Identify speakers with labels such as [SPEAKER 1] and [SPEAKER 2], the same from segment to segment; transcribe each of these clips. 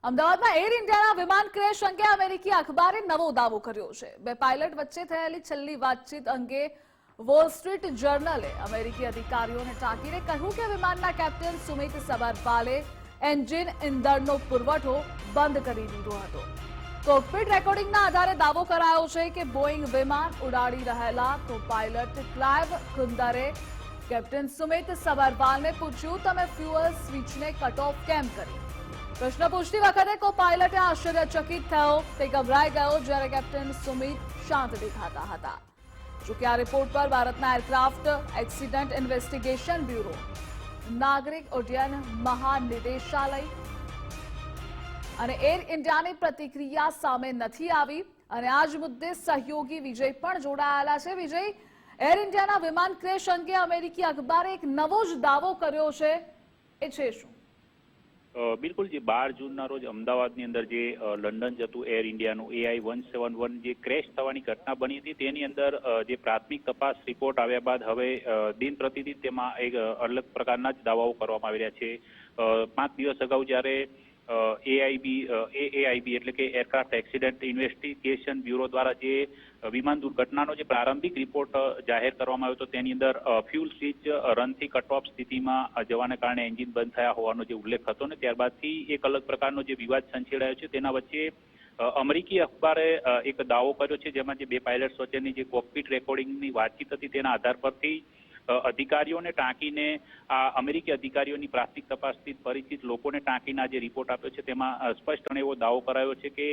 [SPEAKER 1] અમદાવાદમાં એર ઇન્ડિયાના વિમાન ક્રેશ અંગે અમેરિકી અખબારે નવો દાવો કર્યો છે। બે પાયલટ વચ્ચે થયેલી છેલ્લી વાતચીત અંગે વોલ સ્ટ્રીટ જર્નલે અમેરિકી અધિકારીઓને ટાંકીને કહ્યું કે વિમાનના કેપ્ટન સુમિત સબરવાલે એન્જિન ઇંધણનો પુરવઠો બંધ કરી દીધો હતો। કોકપિટ રેકોર્ડિંગના આધારે દાવો કરાયો છે કે બોઇંગ વિમાન ઉડાડી રહેલા તો પાયલટ ક્લાઇવ કુંદરે કેપ્ટન સુમિત સબરવાલને પૂછ્યું, તમે ફ્યુઅલ સ્વિચને કટ ઓફ કેમ કરી? પ્રશ્ન પૂછતી વખતે કો પાયલટે આશ્ચર્યચકિત થયો, તે ગભરાઈ ગયો જ્યારે કેપ્ટન સુમિત શાંત દેખાતા હતા। જોકે આ રિપોર્ટ પર ભારતના એરક્રાફ્ટ એક્સિડન્ટ ઇન્વેસ્ટિગેશન બ્યુરો, નાગરિક ઉડ્ડયન મહાનિદેશાલય અને એર ઇન્ડિયાની પ્રતિક્રિયા સામે નથી આવી અને આ જ મુદ્દે સહયોગી વિજય પણ જોડાયેલા છે। વિજય, એર ઇન્ડિયાના વિમાન ક્રેશ અંગે અમેરિકી અખબારે એક નવો જ દાવો કર્યો છે, એ છે શું?
[SPEAKER 2] બિલકુલ, જે 12 જૂનના રોજ અમદાવાદની અંદર જે લંડન જતું એર ઇન્ડિયાનું AI-171 જે ક્રેશ થવાની ઘટના બની હતી તેની અંદર જે પ્રાથમિક તપાસ રિપોર્ટ આવ્યા બાદ હવે દિન પ્રતિદિન તેમાં એક અલગ પ્રકારના જ દાવાઓ કરવામાં આવી રહ્યા છે। 5 દિવસ અગાઉ જ્યારે AAIB એટલે કે એરક્રાફ્ટ એક્સિડન્ટ ઇન્વેસ્ટિગેશન બ્યુરો દ્વારા જે વિમાન દુર્ઘટનાનો જે પ્રારંભિક રિપોર્ટ જાહેર કરવામાં આવ્યો હતો તેની અંદર ફ્યુલ સ્વિચ રનથી કટ ઓફ સ્થિતિમાં જવાને કારણે એન્જિન બંધ થયા હોવાનો જે ઉલ્લેખ હતો ને ત્યારબાદથી એક અલગ પ્રકારનો જે વિવાદ સંછેડાયો છે તેના વચ્ચે અમેરિકી અખબારે એક દાવો કર્યો છે જેમાં જે બે પાયલટ્સ વચ્ચેની જે કોકપિટ રેકોર્ડિંગની વાતચીત હતી તેના આધાર પરથી અધિકારીઓને ટાંકીને આ અમેરિકી અધિકારીઓની પ્રાથમિક તપાસથી પરિચિત લોકોને ટાંકીને જે રિપોર્ટ આપ્યો છે તેમાં સ્પષ્ટ એવો દાવો કરાયો છે કે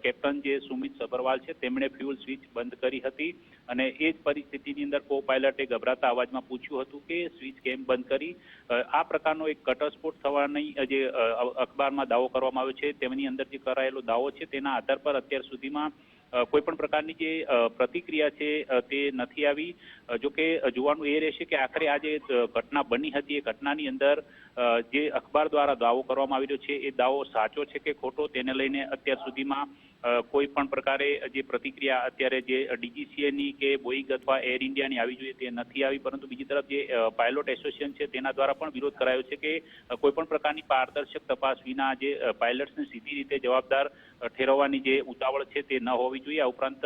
[SPEAKER 2] કેપ્ટન જે સુમિત સબરવાલ છે તેમણે ફ્યુઅલ સ્વિચ બંધ કરી હતી અને એ જ પરિસ્થિતિની અંદર કો પાયલટે ગભરાતા અવાજમાં પૂછ્યું હતું કે સ્વિચ કેમ બંધ કરી। આ પ્રકારનો એક ઘટસ્ફોટ થવાની જે અખબારમાં દાવો કરવામાં આવ્યો છે તેમની અંદર જે કરાયેલો દાવો છે તેના આધાર પર અત્યાર સુધીમાં કોઈ પણ પ્રકારની જે પ્રતિક્રિયા છે તે નથી આવી। જોકે જોવાનું એ રહેશે કે આખરે આ જે ઘટના બની હતી એ ઘટનાની અંદર જે અખબાર દ્વારા દાવો કરવામાં આવી રહ્યો છે એ દાવો સાચો છે કે ખોટો તેને લઈને અત્યાર સુધીમાં કોઈ પણ પ્રકારે જે પ્રતિક્રિયા અત્યારે જે DGCA કે બોઈંગ અથવા એર ઇન્ડિયાની આવી જોઈએ તે નથી આવી, પરંતુ બીજી તરફ જે પાયલોટ એસોસિએશન છે તેના દ્વારા પણ વિરોધ કરાયો છે કે કોઈ પણ પ્રકારની પારદર્શક તપાસ વિના જે પાયલટ્સને સીધી રીતે જવાબદાર ઠેરવવાની જે ઉતાવળ છે તે ન હોવી જોઈએ। આ ઉપરાંત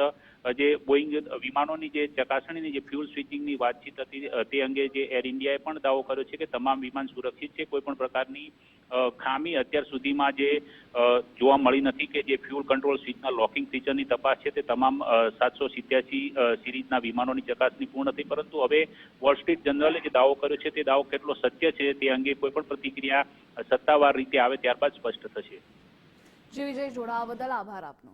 [SPEAKER 2] જે બોઈંગ વિમાનોની જે ચકાસણીની જે ફ્યુઅલ સ્વિચિંગની વાતચીત હતી તે અંગે જે એર ઇન્ડિયાએ પણ દાવો કર્યો છે કે તમામ વિમાન સુરક્ષિત છે, કોઈ પણ પ્રકારની ખામી અત્યાર સુધીમાં જે જોવા મળી નથી કે જે ફ્યુઅલ કંટ્રોલ સ્વિચના લોકિંગ ફીચરની તપાસ છે તે તમામ 787 સિરીઝના વિમાનોની ચકાસણી પૂર્ણ થઈ, પરંતુ હવે વોલ સ્ટ્રીટ જર્નલે જે દાવો કર્યો છે તે દાવો કેટલો સત્ય છે તે અંગે કોઈ પણ પ્રતિક્રિયા સત્તાવાર રીતે આવે ત્યારબાદ સ્પષ્ટ થશે।
[SPEAKER 1] જી વિજય, જોડાવા બદલ આભાર આપનો।